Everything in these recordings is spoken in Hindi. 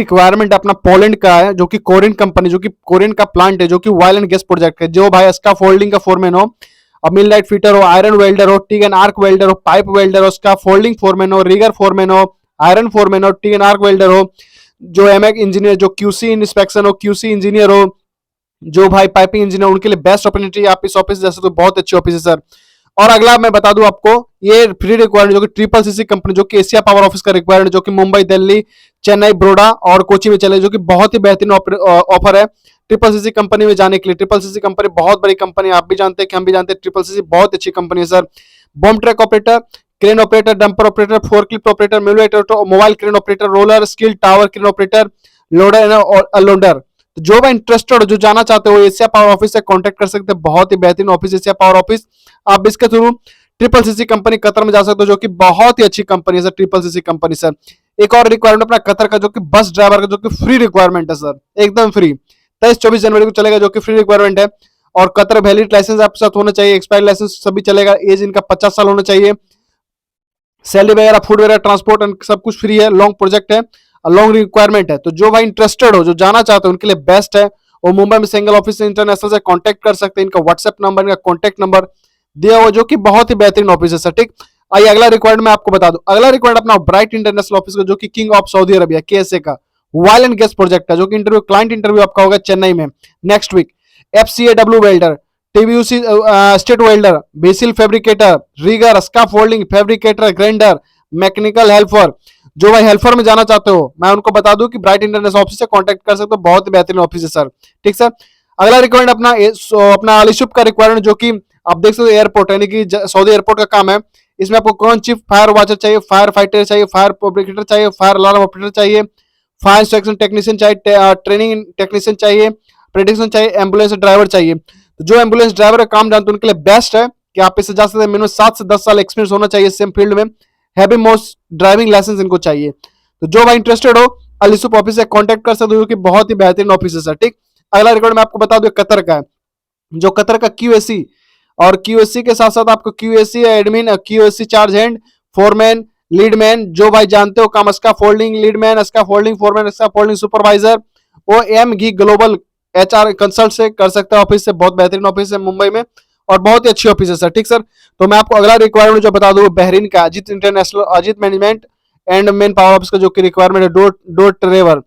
रिक्वायरमेंट अपना पोलैंड का है, जो कि कोरियन कंपनी, जो कि कोरियन का प्लांट है, जो कि ऑयल एंड गैस प्रोजेक्ट है। जो भाई इसका फोल्डिंग का फोरमैन हो, मिलराइट फिटर हो, आयरन वेल्डर हो, टिग एंड आर्क वेल्डर हो, पाइप वेल्डर हो, उसका फोल्डिंग फोरमैन हो, रिगर फोरमैन हो, आयरन फोरमैन हो, टिग एंड आर्क वेल्डर हो, जो एमएक इंजीनियर, जो क्यूसी इंस्पेक्शन हो, क्यूसी इंजीनियर हो, जो भाई पाइपिंग इंजीनियर, उनके लिए बेस्ट अपॉर्चुनिटी। आप इस ऑफिस जैसे तो बहुत अच्छी ऑफिस है सर। और अगला मैं बता दूं आपको, ये फ्री रिक्वायरमेंट जो कि ट्रिपल सीसी कंपनी, जो कि एशिया पावर ऑफिस का रिक्वायरमेंट, जो कि मुंबई, दिल्ली, चेन्नई, बड़ौदा और कोची में चले, जो कि बहुत ही बेहतरीन ऑफर है ट्रिपल सीसी कंपनी में जाने के लिए। ट्रिपल सीसी कंपनी बहुत बड़ी कंपनी है, आप भी जानते हैं कि हम भी जानते हैं, ट्रिपल सीसी बहुत अच्छी कंपनी है sir. Bomb track operator, crane operator, dumper operator, forklift operator, mobile crane operator, roller skill tower crane operator, loader और अनलोडर। जो भी इंटरेस्टेड हो, जो जाना चाहते हो, एशिया पावर ऑफिस से कांटेक्ट कर सकते हैं। बहुत ही बेहतरीन ऑफिस एशिया पावर ऑफिस। आप इसके through triple CC company Qatar में जा सकते हो, जो कि बहुत ही अच्छी कंपनी है sir, triple CC company sir. एक और रिक्वायरमेंट अपना कतर का, जो कि बस ड्राइवर का, जो कि फ्री रिक्वायरमेंट है सर, एकदम फ्री। 23-24 जनवरी को चलेगा, जो कि फ्री रिक्वायरमेंट है। और कतर वैलिड लाइसेंस आपके साथ होना चाहिए, एक्सपायर्ड लाइसेंस सभी चलेगा, एज इनका 50 साल होना चाहिए। सैलरी वगैरह, फूड वगैरह, ट्रांसपोर्ट सब कुछ फ्री है। लॉन्ग प्रोजेक्ट है, लॉन्ग रिक्वायरमेंट है। तो जो भाई इंटरेस्टेड हो, जो जाना चाहते हो, उनके लिए बेस्ट है। और मुंबई में सिंगल ऑफिस इंटरनेशनल से कांटेक्ट कर सकते हैं। इनका व्हाट्सएप नंबर, इनका कॉन्टेक्ट नंबर दिया हुआ, जो कि बहुत ही बेहतरीन ऑफिस है सर। ठीक, आइए अगला रिक्वायरमेंट मैं आपको बता दूं। अगला रिक्वायरमेंट अपना ब्राइट इंटरनेशनल ऑफिस का, जो कि king of Saudi Arabia KSA का ऑयल एंड गैस प्रोजेक्ट का, जो कि इंटरव्यू क्लाइंट इंटरव्यू आपका होगा चेन्नई में next week. FCAW welder, TVUC state welder, vessel fabricator, rigger, scaffolding fabricator, grinder, mechanical helper. जो भाई हेल्पर में जाना चाहते हो, मैं उनको बता दूं कि ब्राइट इंटरनेशनल ऑफिस से कांटेक्ट कर सकते हो, बहुत ही बेहतरीन ऑफिस है सर। ठीक सर। अगला रिक्वायरमेंट अपना अलीशुप का रिक्वायरमेंट, जो कि आप देख सकते हो एयरपोर्ट, यानी कि सऊदी एयरपोर्ट का काम है। इसमें आपको कौन चीफ फायर वॉचर चाहिए, फायर फाइटर चाहिए, फायर फैब्रिकेटर चाहिए, फायर अलार्म ऑपरेटर चाहिए, फायर इंस्ट्रक्शन टेक्नीशियन चाहिए, ट्रेनिंग टेक्नीशियन चाहिए, प्रेडिक्शन चाहिए, एम्बुलेंस ड्राइवर चाहिए। तो जो एम्बुलेंस ड्राइवर का काम जानते हैं, उनके लिए बेस्ट है कि आप इससे जा सकते हैं। मिनिमम 7 से 10 साल एक्सपीरियंस होना चाहिए सेम फील्ड में। हैवी मोस्ट ड्राइविंग लाइसेंस इनको चाहिए। तो जो भाई इंटरेस्टेड हो, अलीसुप ऑफिस से कांटेक्ट कर सकते हो, कि बहुत ही बेहतरीन ऑफिस है सर। ठीक, अगला रिकॉर्ड मैं आपको बता दूं कतर का है, जो कतर का क्यूएससी, और क्यूएससी के साथ साथ आपको QSC admin, QSC charge hand, foreman, leadman, जो भाई जानते हो काम, इसका फोल्डिंग लीडमैन, इसका फोल्डिंग फोरमैन, इसका फोल्डिंग सुपरवाइजर, वो M G global HR consult से कर सकते हैं ऑफिस से। बहुत बेहतरीन ऑफिस है मुंबई में, और बहुत ही अच्छी ऑफिस है सर। ठीक सर। तो मैं आपको अगला रिक्वायरमेंट जो बता दूं, बहरीन का Ajit international, Ajit management and main power office का, जो कि रिक्वायरमेंट है डोर ट्रेवर।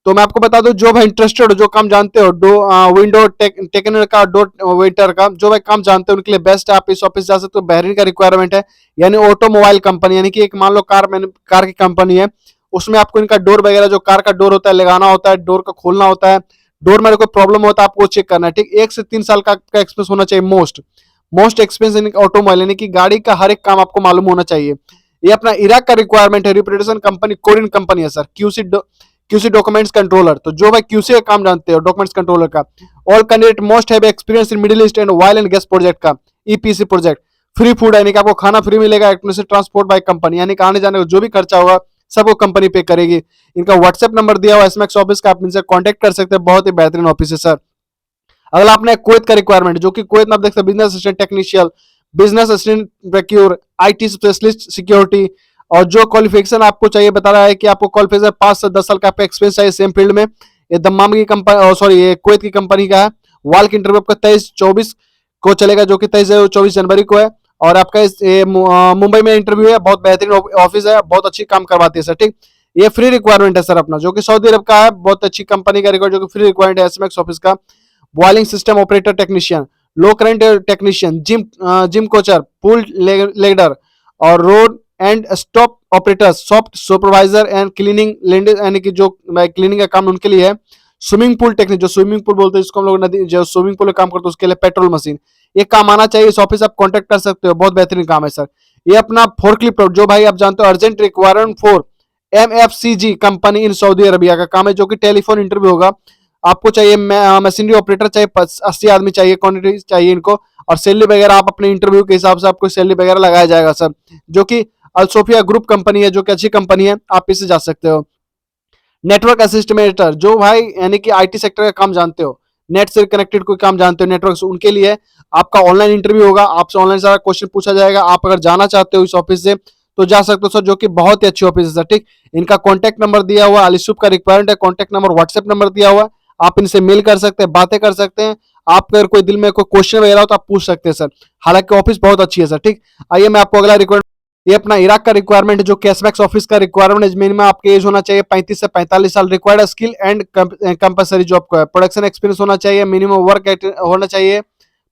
तो मैं आपको बता दूं, जो भाई इंटरेस्टेड हो, जो काम जानते हो, विंडो टेक्निकल का, डो वेटर का, जो भाई काम जानते हो, उनके लिए बेस्ट है। आप इस ऑफिस जा सकते हो, बहरीन का रिक्वायरमेंट है। यानी ऑटोमोबाइल कंपनी, यानी कि एक मान लो कार की कंपनी है, उसमें आपको इनका डोर वगैरह, जो कार का डोर होता है, लगाना होता है, डोर का खोलना होता है, डोर में कोई प्रॉब्लम होता है, आपको चेक करना है। ठीक, 1 से 3 साल का एक्सपीरियंस होना चाहिए मोस्ट एक्सपीरियंस इन ऑटोमोबाइल, यानी कि गाड़ी का हर एक काम आपको मालूम होना चाहिए। ये अपना इराक का रिक्वायरमेंट है, रिप्रेजेंटेशन कंपनी कोरियन कंपनी है सर। क्यूसी डॉक्यूमेंट्स कंट्रोलर, तो जो भाई क्यूसी का काम जानते हो, डॉक्यूमेंट्स कंट्रोलर का। All candidate most have experience in middle east and oil and gas project का, ईपीसी प्रोजेक्ट। फ्री फूड, यानी कि आपको खाना फ्री मिलेगा, ट्रांसपोर्ट बाय कंपनी, यानी कि आने जाने का जो भी खर्चा होगा सबको कंपनी पे करेगी। इनका व्हाट्सएप नंबर दिया हुआ एसएमएक्स ऑफिस का, आप इनसे कांटेक्ट कर सकते हैं। बहुत ही बेहतरीन ऑफिस है सर। अगला अपने कुवैत का रिक्वायरमेंट, जो कि कुवैत में आप देख सकते हैं business assistant technician, business assistant procure, IT specialist security. और जो क्वालिफिकेशन आपको चाहिए बता रहा है कि आपको क्वालिफिकेशन 5 से 10 साल का आपका एक्सपीरियंस चाहिए सेम फील्ड में। ये दम्माम की कंपनी, सॉरी ये कुवैत की कंपनी का है। वाल्क इंटरव्यू आपका 23-24 को चलेगा, जो कि 23-24 जनवरी को है। और आपका मुंबई में इंटरव्यू है। बहुत बेहतरीन ऑफिस है, बहुत अच्छी काम करवाती है सर। ठीक, ये फ्री रिक्वायरमेंट है सर अपना, जो कि सऊदी अरब का है। बहुत अच्छी कंपनी का रिक्वायरमेंट, जो कि फ्री रिक्वायरमेंट है एसएमएक्स ऑफिस का। Boiling system operator technician, low current technician, gym coacher, pool ladder, और road and stop operator, soft supervisor and cleaning land, यानी कि जो क्लीनिंग का काम उनके लिए है। स्विमिंग पूल टेक्निक, जो स्विमिंग पूल बोलते हैं जिसको हम लोग नदी, जो स्विमिंग पूल में काम करते हैं, उसके लिए पेट्रोल मशीन, ये काम आना चाहिए। इस ऑफिस आप कांटेक्ट कर सकते हो, बहुत बेहतरीन काम है सर। ये अपना फोर्कलिफ्ट, जो भाई आप जानते हो urgent requirement for MFCG company in Saudi Arabia का काम है, जो कि टेलीफोन इंटरव्यू होगा। आपको चाहिए मशीनरी ऑपरेटर चाहिए, 80 आदमी चाहिए, क्वांटिटी चाहिए इनको। और सैलरी वगैरह आप अपने इंटरव्यू के हिसाब से आपको सैलरी वगैरह लगाया जाएगा सर। जो कि अल्सोफिया ग्रुप कंपनी है, जो कि अच्छी कंपनी है, आप इससे जा सकते हो। नेटवर्क असिस्टेंटर, जो भाई यानी कि आईटी सेक्टर का काम जानते हो, नेट से कनेक्टेड कोई काम जानते हो नेटवर्क से, उनके लिए आपका ऑनलाइन इंटरव्यू होगा। आपसे ऑनलाइन सारा क्वेश्चन पूछा जाएगा। आप अगर जाना चाहते हो इस ऑफिस से, तो जा सकते हो सर, जो कि बहुत ही अच्छी ऑफिस है सर। ठीक, इनका कॉन्टैक्ट नंबर दिया हुआ, अलीसुप का रिक्वायरमेंट है, कॉन्टैक्ट नंबर व्हाट्सएप नंबर दिया हुआ है, आप इनसे मेल कर सकते हैं, बातें कर सकते हैं। आप अगर कोई दिल में कोई क्वेश्चन वगैरह हो तो आप पूछ सकते हैं सर। हालांकि ऑफिस बहुत अच्छी है सर। ठीक, आइए मैं आपको अगला रिक्वायरमेंट, ये अपना इराक का रिक्वायरमेंट है, जो कैशमैक्स ऑफिस का रिक्वायरमेंट है। मिनिमम आपकी एज होना चाहिए 35 से 45 साल। Required skill and compulsory job का प्रोडक्शन एक्सपीरियंस होना चाहिए, मिनिमम वर्क होना चाहिए,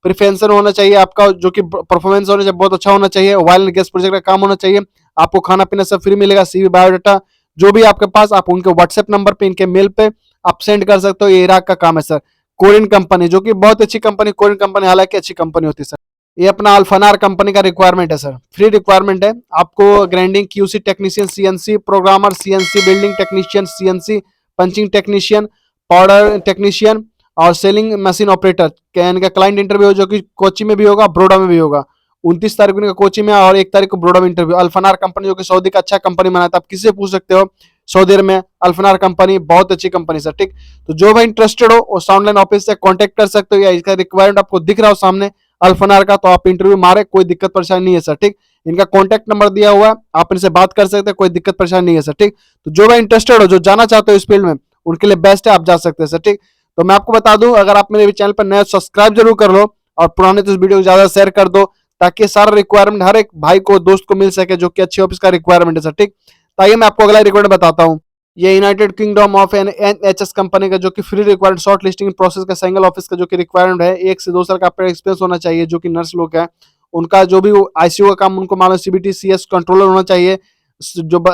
प्रिफरेंसर होना चाहिए आपका, जो कि परफॉर्मेंस होना चाहिए, बहुत अच्छा होना चाहिए। ऑयल एंड गैस प्रोजेक्ट का काम होना चाहिए। आपको खाना पीना सब फ्री मिलेगा। सीवी बायोडाटा जो भी आपके पास, आप उनके व्हाट्सएप नंबर पे, इनके मेल पे आप सेंड कर सकते हो। ये इराक का काम है सर। कोरियन कंपनी, जो कि बहुत अच्छी कंपनी, कोरियन कंपनी हालांकि अच्छी कंपनी होती है सर। ये अपना अल्फानार कंपनी का रिक्वायरमेंट है सर, फ्री रिक्वायरमेंट है। आपको grinding QC technician, CNC programmer, CNC building technician, CNC punching technician, powder technician और सेलिंग मशीन ऑपरेटर का क्लाइंट इंटरव्यू, जो कि कोची में भी होगा, बड़ौदा में भी होगा। 29 तारीख को कोची में और 1 तारीख को बड़ौदा में इंटरव्यू। अल्फानार कंपनी, जो कि सऊदी का अच्छा कंपनी माना था, आप किसी से पूछ सकते हो सऊदी अरब में अल्फानार कंपनी बहुत अच्छी कंपनी सर। ठीक, तो जो भाई इंटरेस्टेड हो वो साउंडलाइन ऑफिस से कांटेक्ट कर सकते हो, या इसका रिक्वायरमेंट आपको दिख रहा हो सामने अल्फानार का, तो आप इंटरव्यू मारे, कोई दिक्कत परेशानी नहीं है सर। ठीक, इनका कॉन्टैक्ट नंबर दिया हुआ है, आप इनसे बात कर सकते हैं, कोई दिक्कत परेशानी नहीं है सर। ठीक, तो जो भाई इंटरेस्टेड हो, जो जाना चाहते हो इस फील्ड में, उनके लिए बेस्ट है, आप जा सकते हैं सर। ठीक, तो मैं आपको बता दूं, अगर आप मेरे चैनल पर नए, सब्सक्राइब जरूर कर लो और पुराने तो इस वीडियो को ज्यादा शेयर कर दो, ताकि सारा रिक्वायरमेंट हर एक भाई को, दोस्त को मिल सके, जो कि अच्छी ऑफिस का रिक्वायरमेंट है सर। ठीक, तो आइए मैं आपको अगला रिक्वायरमेंट बताता हूँ। ये United kingdom of NHS company का, जो कि free required short listing process का सिंगल ऑफिस का जो कि रिक्वायरमेंट है, 1 से 2 साल का आपका एक्सपीरियंस होना चाहिए। जो कि नर्स लोग हैं, उनका जो भी आईसीयू का काम उनको मालूम, सीबीटी सीएस कंट्रोलर होना चाहिए, जो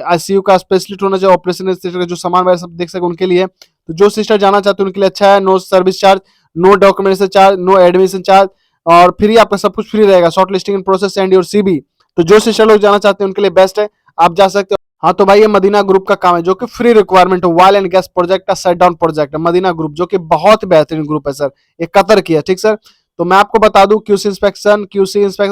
आईसीयू का स्पेशलिस्ट होना चाहिए, ऑपरेशन का जो सामान वगैरह सब देख सके उनके लिए। तो जो सिस्टर जाना चाहते हैं उनके लिए अच्छा है। No service charge, no documentation charge, no admission charge, और फ्री, आपका सब कुछ फ्री रहेगा। Short listing process and your CV, तो जो सिस्टर लोग जाना चाहते हैं उनके लिए बेस्ट है, आप जा सकते हो। हाँ, तो भाई ये मदीना ग्रुप का काम है, जो कि फ्री रिक्वायरमेंट है। ऑयल एंड गैस प्रोजेक्ट का शट डाउन प्रोजेक्ट है मदीना ग्रुप, जो कि बहुत बेहतरीन ग्रुप है सर। ये कतर की है। ठीक सर, तो मैं आपको बता दूं, QC inspection,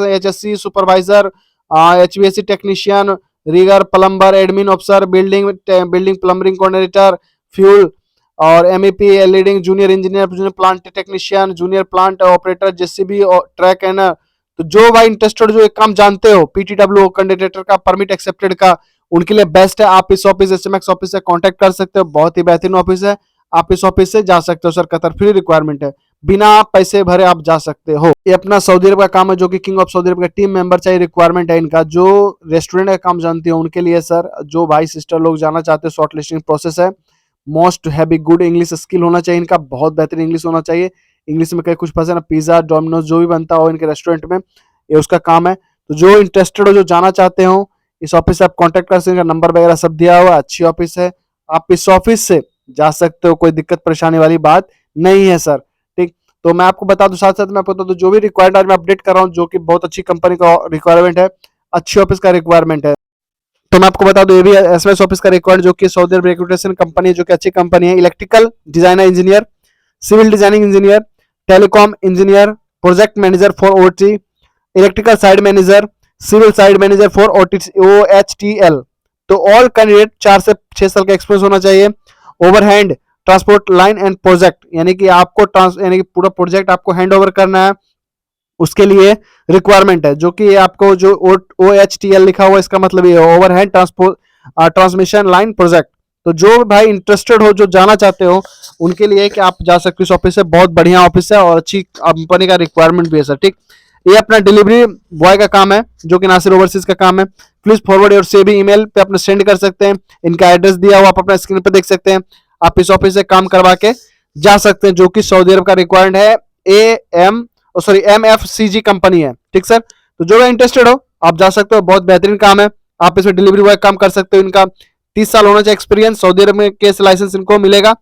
HSC supervisor, HVSC technician, rigger plumber, admin officer, building plumbering coordinator, fuel और MEP leading junior engineer, junior plant technician, junior plant operator, JCB और ट्रैक एंड, तो जो भाई इंटरेस्टेड, जो एक काम जानते हो, पीटीडब्ल्यू कैंडिडेटर का, परमिट एक्सेप्टेड का, उनके लिए बेस्ट है। आप इस ऑफिस, एसएमएक्स ऑफिस से कांटेक्ट कर सकते हो, बहुत ही बेहतरीन ऑफिस है। आप इस ऑफिस से जा सकते हो सर, कतर फ्री रिक्वायरमेंट है, बिना पैसे भरे आप जा सकते हो। ये अपना सऊदी अरब का काम है, जो कि किंग ऑफ सऊदी अरब का टीम मेंबर चाहिए, रिक्वायरमेंट है इनका। जो रेस्टोरेंट का काम जानते हो उनके लिए सर, जो भाई सिस्टर लोग जाना चाहते हो, शॉर्ट लिस्टिंग प्रोसेस है। Most heavy good English skill होना चाहिए इनका, बहुत बेहतरीन इंग्लिश होना चाहिए। इंग्लिश में कहीं कुछ फंसे ना, पिज्जा डोमिनोज जो भी बनता हो इनके रेस्टोरेंट में, ये उसका काम है। तो जो इंटरेस्टेड हो, जो जाना चाहते हो, इस ऑफिस से आप कांटेक्ट कर सकते हैं, नंबर वगैरह सब दिया हुआ, अच्छी ऑफिस है, आप इस ऑफिस से जा सकते हो, कोई दिक्कत परेशानी वाली बात नहीं है सर। ठीक, तो मैं आपको बता दूं, साथ साथ मैं आपको बता दूं, जो भी रिक्वायर्ड आज मैं अपडेट कर रहा हूँ, जो कि बहुत अच्छी कंपनी का रिक्वायरमेंट है, अच्छी ऑफिस का रिक्वायरमेंट है। तो मैं आपको बता दूं, ये भी एसएमएस ऑफिस का रिक्वायर्ड, जो कि सऊदी अरब रिक्रूटेशन कंपनी है, जो कि अच्छी कंपनी है। Electrical designer engineer, civil designing engineer, telecom engineer, project manager for OT, electrical side manager, civil side manager for OHTL। तो ऑल कैंडिडेट 4 से 6 साल का एक्सपीरियंस होना चाहिए। Overhand transport line and project, यानी कि आपको यानी कि पूरा प्रोजेक्ट आपको हैंड ओवर करना है, उसके लिए रिक्वायरमेंट है। जो कि आपको जो OHTL लिखा हुआ, इसका मतलब ये overhand transport transmission line project. तो जो भाई इंटरेस्टेड हो, जो जाना चाहते हो, उनके लिए कि आप जा सकते हो इस ऑफिस से, बहुत बढ़िया ऑफिस है और अच्छी कंपनी का रिक्वायरमेंट भी है सर। ठीक, ये अपना डिलीवरी बॉय का काम है, जो कि नासिर ओवरसीज का काम है। प्लीज फॉरवर्ड और से भी ईमेल पे अपने सेंड कर सकते हैं। इनका एड्रेस दिया हुआ आप अपना स्क्रीन पे देख सकते हैं। आप इस ऑफिस से काम करवा के जा सकते हैं, जो कि सऊदी अरब का रिक्वायर्ड है। MFCG कंपनी है। ठीक सर, तो जो इंटरेस्टेड हो आप जा सकते हो, बहुत बेहतरीन काम है। आप इसमें डिलीवरी बॉय काम कर सकते हो। इनका 30 साल होना चाहिए एक्सपीरियंस, सऊदी अरब में केस लाइसेंस इनको मिलेगा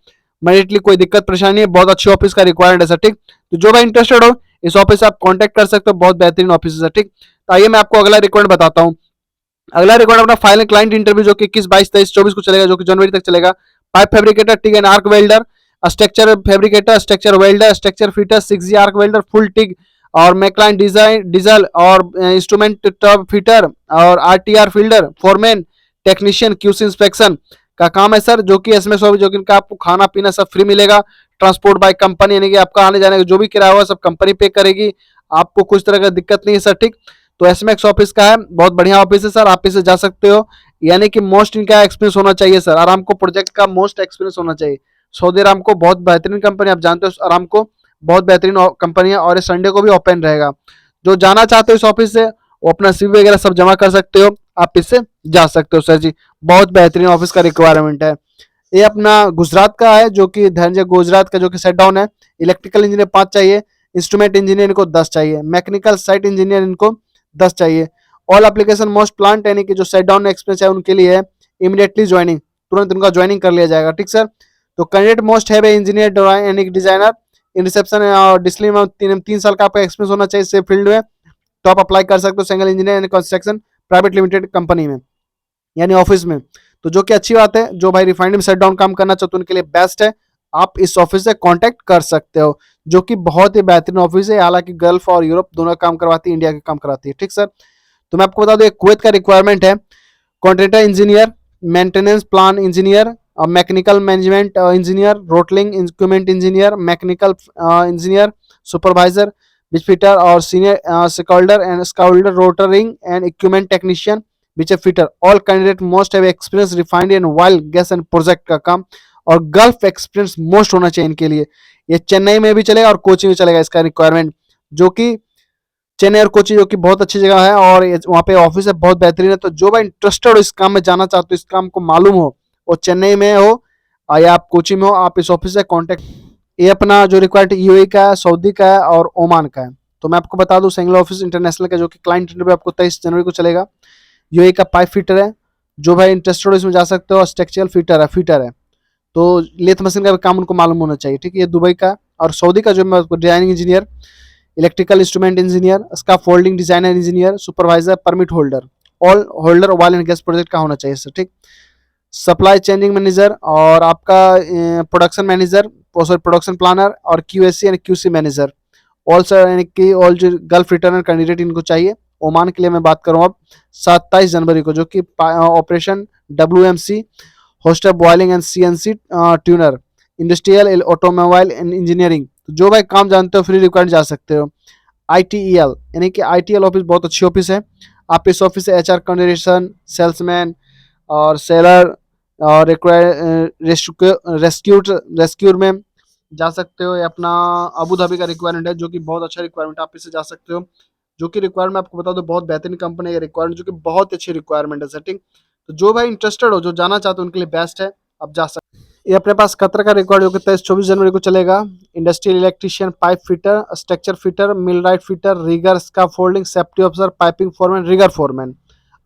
मेरिटली, कोई दिक्कत परेशानी नहीं है, बहुत अच्छी ऑफिस का रिक्वायर्ड है सर। ठीक, तो जो भाई इंटरेस्टेड हो इस ऑफिस से आप कांटेक्ट कर सकते हो, बहुत बेहतरीन ऑफिस है। ठीक, तो आइए मैं आपको अगला रिक्वायरमेंट बताता हूँ। अगला रिक्वायरमेंट अपना फाइनल क्लाइंट इंटरव्यू, जो कि 21, 22, 23, 24 को चलेगा, जो कि जनवरी तक चलेगा। Pipe fabricator, TIG and arc welder, structure fabricator, structure welder, structure fitter, 6G arc welder, full TIG और मैकलाइन डिजाइन डीजल और इंस्ट्रूमेंट टब फिटर और RTR fielder, foreman, technician, QC inspection का काम है सर। जो कि एसएमएस जो कि इनका आपको खाना पीना सब फ्री मिलेगा। ट्रांसपोर्ट बाय कंपनी, यानी कि आपका आने जाने का जो भी किराया होगा सब कंपनी पे करेगी, आपको कुछ तरह का दिक्कत नहीं है सर। ठीक, तो एसएमएक्स ऑफिस का है, बहुत बढ़िया ऑफिस है सर, आप इसे जा सकते हो। यानी कि मोस्ट इनका एक्सपीरियंस होना चाहिए सर, अरामको प्रोजेक्ट का मोस्ट एक्सपीरियंस होना चाहिए। सऊदी अरामको बहुत बेहतरीन कंपनी, आप जानते हो अरामको बहुत बेहतरीन कंपनी है, और ये संडे को भी ओपन रहेगा। जो जाना चाहते हो इस ऑफिस से, वो अपना सीवी वगैरह सब जमा कर सकते हो, आप इससे जा सकते हो सर जी। बहुत बेहतरीन ऑफिस का रिक्वायरमेंट है। ये अपना गुजरात का है, जो कि धनजय गुजरात का, जो कि सेट डाउन है। इलेक्ट्रिकल इंजीनियर 5 चाहिए, इंस्ट्रूमेंट इंजीनियर इनको 10 चाहिए, मैकेनिकल साइट इंजीनियर इनको 10 चाहिए। ऑल एप्लीकेशन मोस्ट प्लांट यानी कि जो सेट डाउन एक्सपीरियंस है उनके लिए है इमीडिएटली ज्वाइनिंग, तुरंत उनका ज्वाइनिंग कर लिया जाएगा, ठीक सर। तो कैंडिडेट मोस्ट है इंजीनियर यानी डिजाइनर इन रिसेप्शन और डिस्प्ले में 3 साल का आपका एक्सपीरियंस होना चाहिए सेम फील्ड में, तो आप अप्लाई कर सकते हो single engineer and construction private limited company में, यानी ऑफिस में। तो जो कि अच्छी बात है, जो भाई रिफाइंड में सेट डाउन काम करना चाहते हैं उनके लिए बेस्ट है, आप इस ऑफिस से कांटेक्ट कर सकते हो, जो कि बहुत ही बेहतरीन ऑफिस है। हालांकि गल्फ और यूरोप दोनों काम करवाती है, इंडिया के काम कराती है, ठीक सर। तो मैं आपको बता दूं, एक कुवैत का रिक्वायरमेंट है, contractor engineer, maintenance plan engineer, mechanical management engineer, rotating equipment engineer, mechanical engineer, supervisor, bench fitter और senior scaffolder and scaffolder rotating and equipment technician bench fitter. All candidate most have experience refined and oil gas and project का काम, और गल्फ एक्सपीरियंस मोस्ट होना चाहिए इनके लिए। ये चेन्नई में भी चलेगा और कोची में चलेगा इसका रिक्वायरमेंट, जो कि चेन्नई और कोची जो कि बहुत अच्छी जगह है, और वहाँ पे ऑफिस है बहुत बेहतरीन है। तो जो भाई इंटरेस्टेड हो इस काम में जाना चाहते हो, इस काम को मालूम हो, वो चेन्नई में हो या आप कोची में हो, आप इस ऑफिस से कॉन्टेक्ट। ये अपना जो रिक्वायर्ड यूएई का है, सऊदी का है और ओमान का है। तो मैं आपको बता दूं सिंगल ऑफिस इंटरनेशनल का, जो कि क्लाइंट इंटरव्यू आपको 23 जनवरी को चलेगा। यूएई का पाइप फिटर है, जो भाई इंटरेस्टेड हो इसमें जा सकते हो। स्ट्रक्चरल फिटर है, तो लेथ मशीन का भी काम उनको मालूम होना चाहिए, ठीक है। ये दुबई का। और सऊदी का जो मैं designing engineer, electrical instrument engineer, इसका folding designer engineer, supervisor, permit holder, all holder oil and gas project का होना चाहिए सर, ठीक। सप्लाई चेंजिंग मैनेजर और आपका प्रोडक्शन मैनेजर, प्रोडक्शन प्लानर और QSC and QC manager, all sir यानी कि ऑल जो गल्फ रिटर्नर कैंडिडेट इनको चाहिए। ओमान के लिए मैं बात करूँ अब 27 जनवरी को, जो कि operation WMC, होस्टर boiling and CNC tuner, industrial automobile and engineering. तो जो भाई काम जानते हो फ्री रिक्वायर्ड जा सकते हो। ITEL यानी कि ITL ऑफिस बहुत अच्छी ऑफिस है, आप इस ऑफिस से HR कंडीशन, सेल्समैन और सेलर और रेस्क्यूर में जा सकते हो। ये अपना अबू धाबी का रिक्वायरमेंट है, जो कि बहुत अच्छा रिक्वायरमेंट है, आप इससे जा सकते हो। जो कि रिक्वायरमेंट आपको बता दो, बहुत बेहतरीन कंपनी है रिक्वायरमेंट, जो कि बहुत अच्छी रिक्वायरमेंट है सेटिंग। तो जो भाई इंटरेस्टेड हो, जो जाना चाहते हो उनके लिए बेस्ट है, आप जा सकते हो। ये अपने पास कतर का रिकॉर्ड जो कि 23-24 जनवरी को चलेगा। Industrial electrician, pipe fitter, structure fitter, millwright fitter, rigger, scaffolding, safety officer, piping foreman, rigger foreman,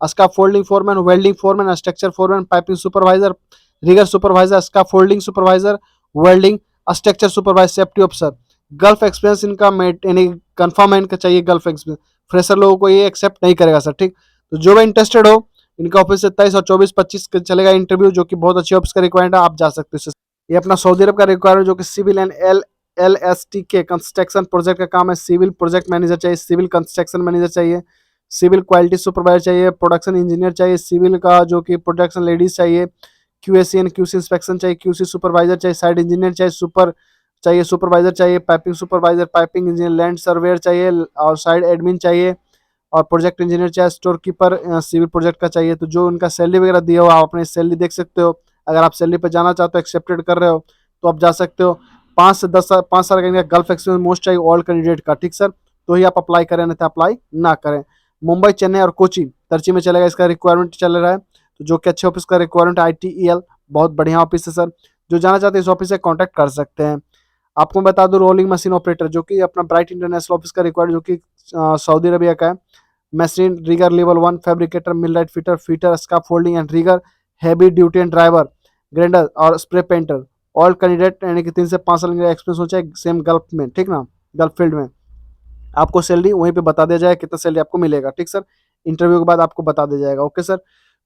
scaffolding foreman, welding foreman, structure foreman, piping supervisor, rigger supervisor, scaffolding supervisor, welding, structure supervisor, safety officer. Gulf experience इनका यानी कन्फर्म है, इनका चाहिए गल्फ एक्सपीरियंस, फ्रेशर लोगों को ये एक्सेप्ट नहीं करेगा सर, ठीक। तो जो भी इंटरेस्टेड हो, इनका ऑफिस 27 और 24-25 चलेगा इंटरव्यू, जो कि बहुत अच्छी ऑफिस का रिक्वायरमेंट है, आप जा सकते हो। ये अपना सऊदी अरब का रिक्वायरमेंट, जो कि सिविल एंड LST के कंस्ट्रक्शन प्रोजेक्ट का काम है। सिविल प्रोजेक्ट मैनेजर चाहिए, सिविल कंस्ट्रक्शन मैनेजर चाहिए, सिविल क्वालिटी सुपरवाइजर चाहिए, प्रोडक्शन इंजीनियर चाहिए, सिविल का जो कि प्रोडक्शन लेडीज चाहिए, QAC एंड QC इंस्पेक्शन चाहिए, QC सुपरवाइजर चाहिए, साइड इंजीनियर चाहिए, सुपरवाइजर चाहिए, piping supervisor, piping engineer, land surveyor चाहिए और साइड एडमिन चाहिए, और प्रोजेक्ट इंजीनियर चाहिए, स्टोर कीपर सिविल प्रोजेक्ट का चाहिए। तो जो उनका सैलरी वगैरह दिया हो, आप अपनी सैलरी देख सकते हो। अगर आप सैलरी पर जाना चाहते हो, एक्सेप्टेड कर रहे हो, तो आप जा सकते हो। 5 से 10 साल 5 साल का गल्फ एक्सपीरियंस मोस्ट चाहिए ऑल कैंडिडेट का, ठीक सर। तो ही आप अप्लाई करें, नहीं तो अप्लाई ना करें। मुंबई, चेन्नई और कोची, तरची में चलेगा इसका रिक्वायरमेंट चल रहा है। तो जो कि अच्छे ऑफिस का रिक्वायरमेंट ITEL बहुत बढ़िया ऑफिस है सर। जो जाना चाहते हैं इस ऑफिस से कॉन्टैक्ट कर सकते हैं। आपको बता दूं रोलिंग मशीन ऑपरेटर, जो कि अपना ब्राइट इंटरनेशनल ऑफिस का रिक्वायर्ड, जो कि सऊदी अरबिया का है। Machine rigger level 1 fabricator, millwright fitter, fitter, scaffolding and rigger, heavy duty and driver, grinder और स्प्रे पेंटर। ऑल कैंडिडेट यानी कि 3 से 5 साल का एक्सपीरियंस हो चाहिए सेम गल्फ में, ठीक ना, गल्फ फील्ड में। आपको सैलरी वहीं पे बता दिया जाएगा कितना सैलरी आपको मिलेगा, ठीक सर। इंटरव्यू के बाद आपको बता दिया जाएगा, ओके सर।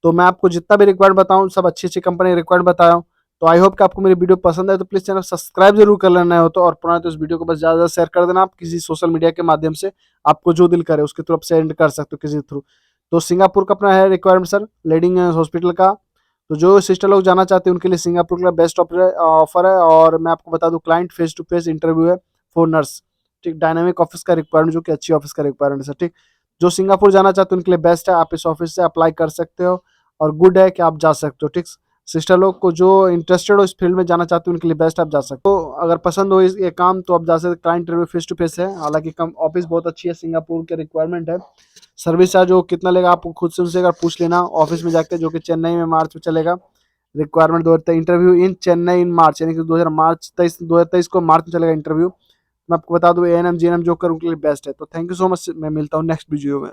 तो मैं आपको जितना भी रिक्वायरमेंट बताऊँ, सब अच्छी अच्छी कंपनी रिक्वायरमेंट बताया हूँ। तो आई होप कि आपको मेरी वीडियो पसंद आए, तो प्लीज चैनल सब्सक्राइब जरूर कर लेना हो तो, और पुराना तो इस वीडियो को बस ज़्यादा शेयर कर देना। आप किसी सोशल मीडिया के माध्यम से, आपको जो दिल करे उसके थ्रू आप सेंड कर सकते हो किसी थ्रू। तो सिंगापुर का अपना है रिक्वायरमेंट सर, लीडिंग हॉस्पिटल का। तो जो सिस्टर लोग जाना चाहते हैं उनके लिए सिंगापुर का बेस्ट ऑफर है। और मैं आपको बता दूं client face to face interview है फॉर नर्स, ठीक। डायनामिक ऑफिस का रिक्वायरमेंट, जो कि अच्छी ऑफिस का रिक्वायरमेंट है सर, ठीक। जो सिंगापुर जाना चाहते हैं उनके लिए बेस्ट है, आप इस ऑफिस से अप्लाई कर सकते हो और गुड है कि आप जा सकते हो। ठीक, सिस्टर लोग को जो इंटरेस्टेड हो इस फील्ड में जाना चाहते हो उनके लिए बेस्ट, आप जा सकते हो। तो अगर पसंद हो ये काम तो आप जा सकते, client interview face to face है, हालांकि कम ऑफिस बहुत अच्छी है, सिंगापुर के रिक्वायरमेंट है। सर्विस चार्ज वो कितना लेगा आप खुद से उनसे अगर पूछ लेना ऑफिस में जाके, जो कि चेन्नई में मार्च में चलेगा। रिक्वायरमेंट 2023 इंटरव्यू इन चेन्नई इन मार्च, यानी कि 2023 को मार्च में चलेगा इंटरव्यू। मैं आपको बता दूं ANM GNM जो कर उनके लिए बेस्ट है। तो थैंक यू सो मच, मैं मिलता हूँ नेक्स्ट वीडियो में।